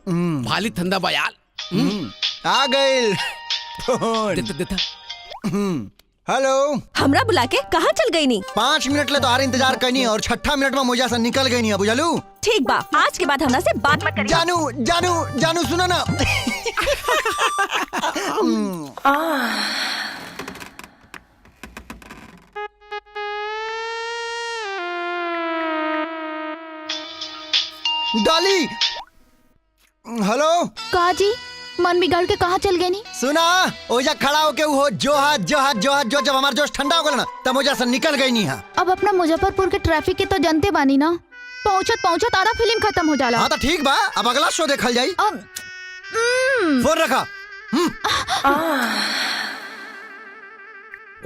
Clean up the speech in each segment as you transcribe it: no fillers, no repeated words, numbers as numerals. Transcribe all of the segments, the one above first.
भाली ठंडा बयाल आ गए देता हेलो। हमरा बुला के कहाँ चल गई नी? 5 मिनट ले तो आर इंतजार करनी और 6ठा मिनट में मुझे से निकल गई नहीं बुझलू। ठीक बा, आज के बाद हमरा से बात मत करिए। जानू जानू जानू सुनो ना। डॉली हेलो। का जी मन बिगाड़ के कहाँ चल गए नी? सुना ओजा खड़ा होके वो जो हाथ जो जब हमारा जोश ठंडा हो गया ना तब मुझे से निकल गई नहीं है। अब अपना मुजफ्फरपुर के ट्रैफिक के तो जनते बानी ना, पहुंचत आधा फिल्म खत्म हो जाला। हाँ तो ठीक बा, अब अगला शो देखल जाई। अब फोन रखा।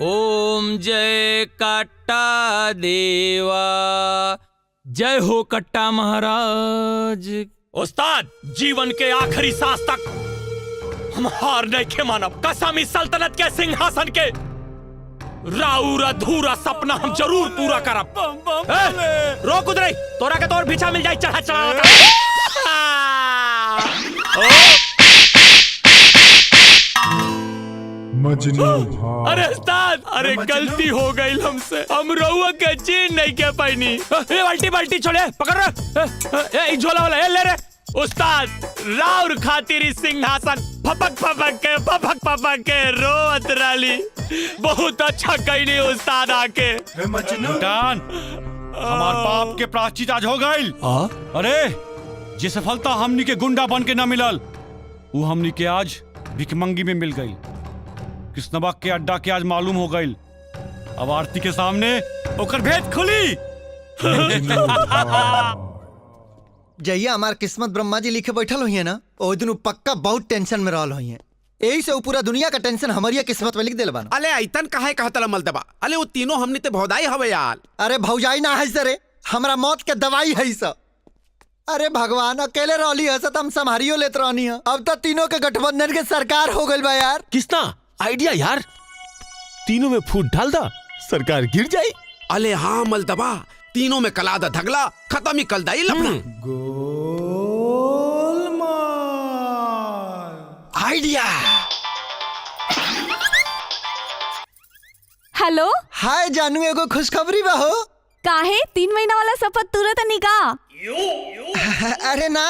ओम जय कट्टा देवा, जय हो कट्टा महाराज। उस्ताद जीवन के आखिरी सांस तक हम हार नहीं के मानब। कसम इस सल्तनत के सिंहासन के राउर अधूरा सपना हम जरूर पूरा करब। रोक उधर, तोरा के तोर पीछा मिल जाए चढ़ा चढ़ा। अरे उस्ताद, अरे गलती हो गई हमसे, हम रउआ के चीन नहीं के पाईनी। बाल्टी छोड़े पकड़ रे, झोला वाला ले रे। उस्ताद राउर खातिर सिंहासन फपक के रोत रही। बहुत अच्छा कहनी उस्ताद आके। मजनून हमार पाप के प्रायश्चित आज हो गई। अरे जे सफलता हमनी के गुंडा बन के न मिलल वो हमनी के आज भिकमंगी में मिल गई। कृष्णबा के अड्डा के आज मालूम हो गई। अब आरती के सामने ओकर भेद खुली। जहिया हमार किस्मत ब्रह्मा जी लिखे बैठल हुई है ना, ओ दिन पक्का बहुत टेंशन में रहल हुई है। यही से पूरा दुनिया का टेंशन हमारी किस्मत में लिख दिल बना। अले ऐतन काहे कहतला मलदबा? अले वो तीनों हमनी ते भौदाई हवे यार। अरे भौजाई ना है सरे, हमरा मौत के दवाई है सब। अरे भगवान, अकेले रहली है तो हम संभारियो लेत रहनी है। अब तो तीनों के गठबंधन के सरकार हो गई बा यार। किसना आइडिया यार, तीनों में फूट डाल दा, सरकार गिर जाए। अले हाँ मलदबा, तीनों में कला दा धगला, खत्म ही कल दाई लपना। आइडिया। हेलो हाय जानू, एगो खुशखबरी बा हो। काहे 3 महीना वाला शपथ तुरंत निका? अरे ना,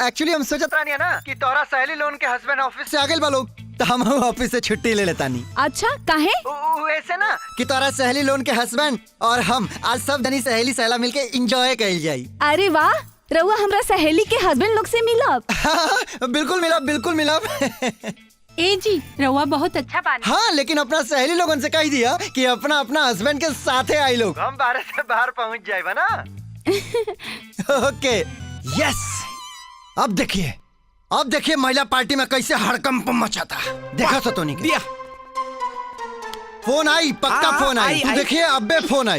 एक्चुअली हम सोचत रहनी है ना कि तोरा सहेली लोन के हस्बैंड ऑफिस से आ गए बा लोग, तो हम ऑफिस से छुट्टी ले लेता नहीं। अच्छा काहे? वैसे ना कि तोरा सहेली लोन के हस्बैंड और हम आज सब जनी सहेली सहेला मिलके एंजॉय कइल जाई। अरे वाह, रउआ हमरा सहेली के हस्बैंड लोग से मिलब। बिल्कुल मिलब। ए जी रउआ बहुत अच्छा बानी। हाँ, लेकिन अपना सहेली लोगन से कह दिया कि अपना हस्बैंड के साथे आई लोग, हम 12 से बाहर पहुँच जाए ना। ओके यस। अब देखिए महिला पार्टी में कैसे हड़कंप मचाता। देखा तो नहीं दिया फोन आई, पक्का फोन आई। तू देखिए अबे फोन आ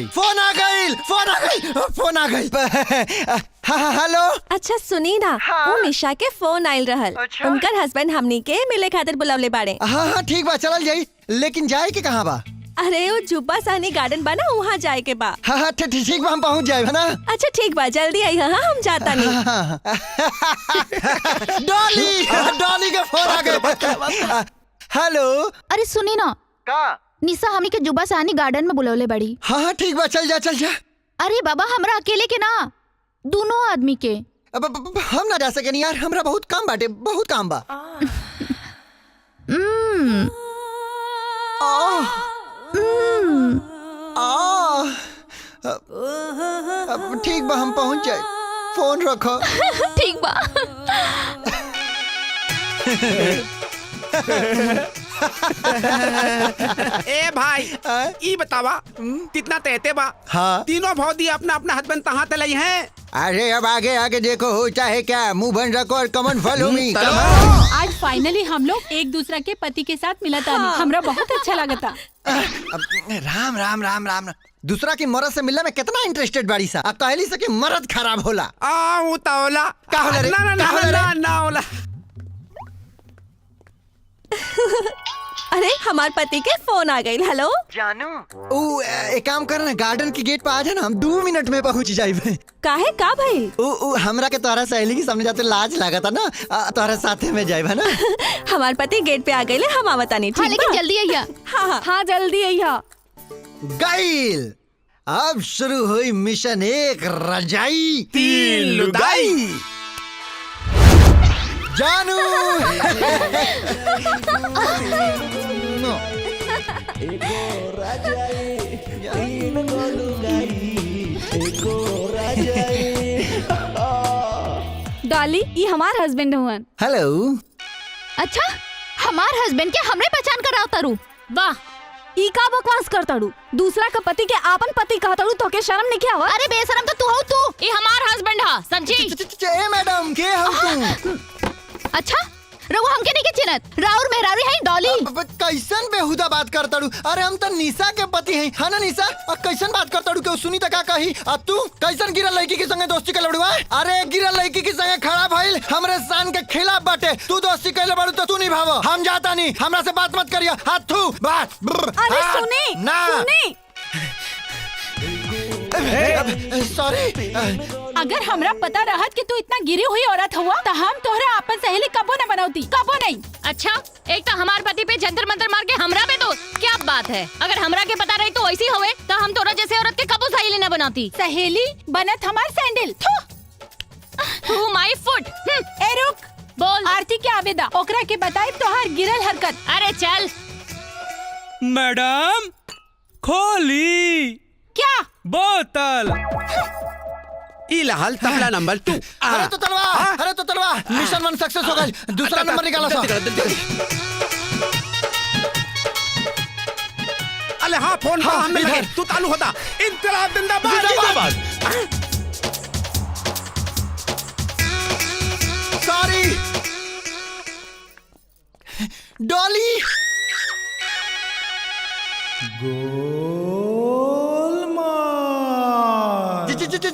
गई। हेलो। अच्छा सुनी ना, वो निशा के फोन आयल रहल। अच्छा? उनकर हस्बैंड हमनी के मिले खातिर बुलावले बाड़े। हाँ ठीक बा, चलल जाई, लेकिन जाए के कहाँ बा? अरे वो जुब्बा सहनी गार्डन बा ना, वहाँ जाए के बा। हाँ ठीक बा, हम पहुँच जाए ना। अच्छा ठीक बा, जल्दी आई। हाँ हम जाता नहीं। डॉली के फोन आ गए। हेलो। अरे सुनी ना, का निशा हमनी के जुबा सानी गार्डन में बुलौले बड़ी। हाँ ठीक बा, चल जा। अरे बाबा, हमरा अकेले के ना, दोनों आदमी के। अब हम ना जा सके नहीं यार, हमरा बहुत काम बाटे, बहुत काम बा। अब ठीक बा, हम पहुंच जाए। फोन रखो। ठीक बा। ए भाई, ई बतावा कितना तेते बा? हाँ। तीनों भौदी अपना हस्बैंड तहाँ तलई हैं। अरे अब आगे देखो, हो चाहे क्या, मुंह बंद रखो और कमन फॉलो मी। आज फाइनली हम लोग एक दूसरा के पति के साथ मिला था। हमरा बहुत अच्छा लगता। राम। दूसरा की मरद से मिलने में कितना इंटरेस्टेड बाड़ी सा। कहली से कि मरद खराब होला। उतावला का होला रे? ना होला। अरे हमार पति के फोन आ गई। हेलो जानू एक काम कर ना, गार्डन की गेट पे आ जा ना, हम 2 मिनट में पहुंच जाइबे। काहे का भाई? हमरा के तोहरा सहेली के सामने जाते लाज लागता ना, तोहरा साथे में जाइबे ना। हमार पति गेट पे आ गई, हम आवता नहीं। हाँ लेकिन जल्दी आइया। हाँ जल्दी आइया। गाइल अब शुरू हुई मिशन 1 रजाई 3 लुगाई। जानू डॉली ये हमार हस्बैंड हुवन। हेलो। अच्छा हमार हस्बैंड के हमरे पहचान कराओ तारू। वाह ई का बकवास करताड़ू? दूसरा का पति के आपन पति कहताड़ू, तो के शर्म नहीं क्या हुआ? अरे बेशरम तो तू हो तू। ये हमार हस्बैंड हा, समझी? ए मैडम के हो तुम? अच्छा रहुआ हमके नहीं के चिनत, राउर मेहरारू है डॉली। कैसन बेहुदा बात करताड़ू? अरे हम तो निशा के पति हैं, है ना निशा? और कैसन बात करताड़ू के सुनी त का कही? अब तू कैसन गिरल लड़की के संगे दोस्ती कर लड़ुआ? अरे गिरल लड़की के संगे खड़ा भइल हमरे शान के खिलाफ बाटे। तू दोस्ती कैले बड़ू तो तू निभाव, हम जाता नहीं, हमरा से बात मत करिया। हाथ थू बात। अरे सुने ना सुने, सॉरी। अगर हमरा पता रहत कि तू इतना गिरी हुई औरत हुआ तो हम तोहरा आपन सहेली कबो न बनौती, कबो नहीं। अच्छा एक तो हमार पति पे जंतर मंतर मार के हमरा पे तो क्या बात है? अगर हमरा के पता रही तो ऐसी होवे तो हम तोरा जैसे औरत के कबो सहेली न बनाती। सहेली बनत हमार सैंडल। तू माय फुट। ए रुक, बोल। आरती के आवेदा ओकरा के बताई तोहार गिरल हरकत। अरे चल। मैडम खोली क्या बोतल। इलाहल तबला नंबर 2। अरे तो तलवा मिशन 1 सक्सेस हो गई। दूसरा नंबर निकाला सा। अरे हाँ फोन हाँ, हम मिल गए। इधर। तू चालू होता। इनकलाब जिंदाबाद जिंदाबाद। सॉरी डॉली।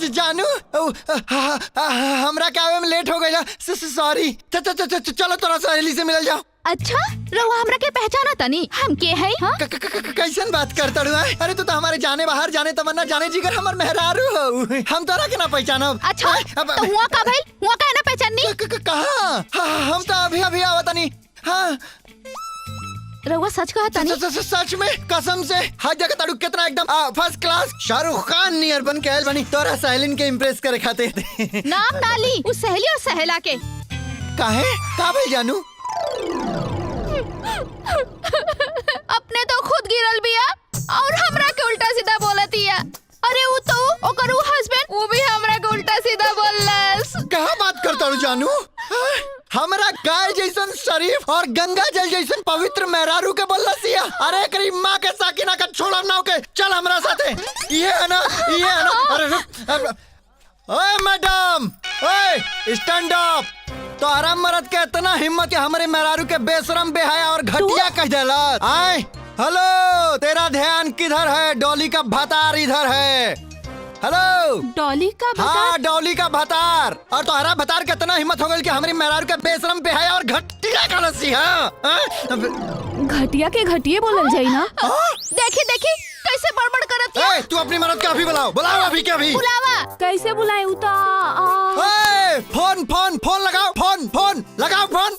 जानू हमरा के में लेट हो गया, सॉरी। चलो तोरा सहेली से मिल जाओ। अच्छा रहुआ हमरा के पहचाना तनी हम के है? हाँ? कैसन बात करता रू? अरे तू तो हमारे जाने बाहर जाने तमन्ना जाने जिगर हमार मेहरारू हो, हम तोरा के ना पहचानब। अच्छा तो हुआ का भाई, हुआ का है ना पहचाननी? कहाँ? हम तो अभी आवत नहीं। हाँ रहुआ सच कहा तनी? सच में कसम से हर जगह ताड़ू कितना एकदम फर्स्ट क्लास शाहरुख खान नियर बन के आयल बनी तोरा सहेलिन के इम्प्रेस करे खातिर। नाम डाली उस सहेली और सहेला के। काहे का भाई जानू? अपने तो खुद गिरल बिया और हमरा के उल्टा सीधा बोलतिया। अरे वो तो ओकर हस्बैंड वो भी हमरा के उल्टा सीधा बोललस। कहाँ बात करता रू जानू? हमरा गाय जैसन शरीफ और गंगा जल जैसन पवित्र मेहरारू के बोलसिया। अरे करीब माँ के साकिना का छोड़ा ना के चल हमरा साथे। ये है ना। अरे ओए मैडम, ओए स्टैंड अप। तो आराम मरद के इतना हिम्मत है हमारे मेहरारू के बेशरम बेहया और घटिया कह देला। आए हेलो, तेरा ध्यान किधर है? डॉली का भतार इधर है। हेलो डॉली का भतार? हाँ डॉली का भतार। और तुम्हारा भतार कितना हिम्मत हो गई कि हमारी मेहरारू के बेशरम बेहया और घटिया कलसी है। घटिया के घटिए बोलल जाई ना। देखी देखी कैसे बड़बड़ करत है। ए, तू अपनी मरद का अभी बुलाओ अभी के अभी। बुलावा कैसे बुलाए उता? फोन लगाओ। फोन लगाओ फोन।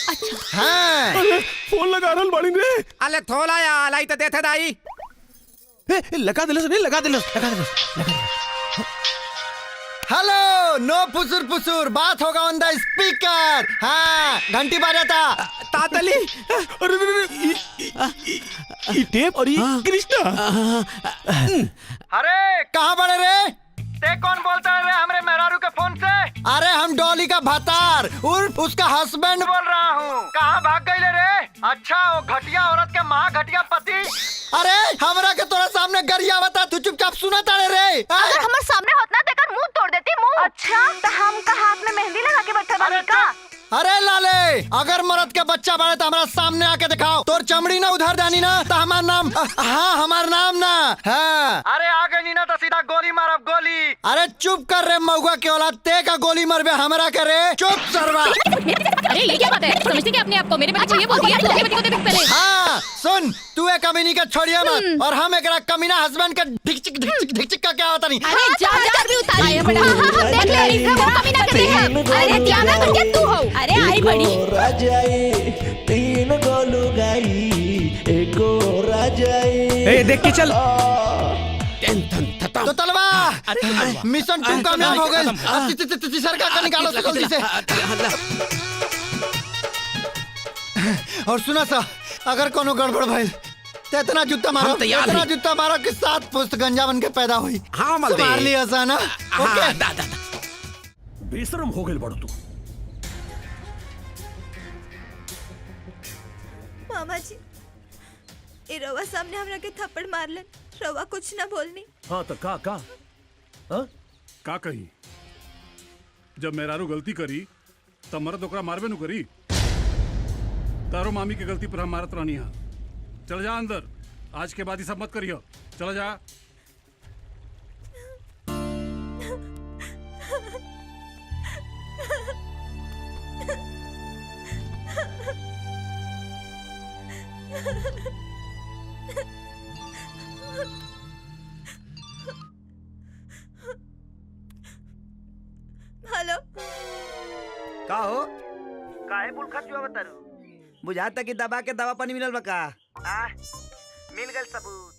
अच्छा हाँ फोन लगा रहल बाड़ी रे। अले थोला या लाई तो देथे दाई। लगा दिलस रे, लगा दिलस। हेलो, नो पुसुर बात होगा ऑन द स्पीकर। हाँ घंटी बजाता। तातली। अरे ये टेप और ये कृष्णा। अरे कहाँ बड़े रे? ते कौन बोलता है रे हमरे मेहरारू के फोन से? अरे हम डॉली का भतार उर्फ उसका हस्बैंड बोल रहा हूँ। कहाँ भाग गई रे? अच्छा वो घटिया औरत के महा घटिया पति। अरे हमरा के तोरा सामने गरिया बता, तू चुपचाप सुना तारे रे। अगर हमारे सामने होत ना तेकर मुंह तोड़ देती मुंह। अच्छा तो हम का हाथ में मेहंदी लगा के बैठा बानी का? अरे लाले, अगर मरद के बच्चा बड़े तो हमारा सामने आके दिखाओ। तोर चमड़ी ना उधर दानी ना तो हमार नाम। हाँ हमार नाम ना। हाँ अरे आगे नी ना तो सीधा गोली मारब गोली। अरे चुप कर रे मऊगा के औलाद, ते का गोली मरबे हमरा करे। चुप सरवा। अरे ये क्या बात है? समझते क्या अपने आप को? मेरे बेटे को ये बोल दिया, तू अपने बेटे को दे देख पहले। हाँ सुन, तू एक कमीनी का छोड़िया मत, और हम एकरा कमीना हस्बैंड का ढिक का क्या होता नहीं। अरे जा जा भी उतारी। हाँ, देख ले इसका वो कमीना के देख। अरे त्याना करके तू हो। अरे आई बड़ी तीन गोलू गाई एको राजाई। ए देख के चल। टेंशन खत्म। तो तलवा मिशन 2 कामयाब हो गई। तीसर का निकालो जल्दी से। और सुना सा, अगर कोनो गड़बड़ भइल तो इतना जूता मारो, तैयार इतना हैं। जूता मारो कि 7 पुस्त गंजा बन के पैदा हुई। हाँ मल्दे। मार लिया सा ना। ओके दादा बेशरम हो गइल बड़ तू। मामा जी, ए रवा सामने हमरा के थप्पड़ मारलन, रवा कुछ ना बोलनी। हाँ तो का हाँ? का कही, जब मेहरारू गलती करी तब मर्द ओकरा मारबे नु करी। तारो मामी के गलती पर हम मारत रहनी है। चल जा अंदर, आज के बाद ये सब मत करियो। चला जा। हेलो, का हो? काहे बुल खा जुआ बतारू? बुझाता कि दबा के दवा पानी मिलल बा का? मिल गल सबूत।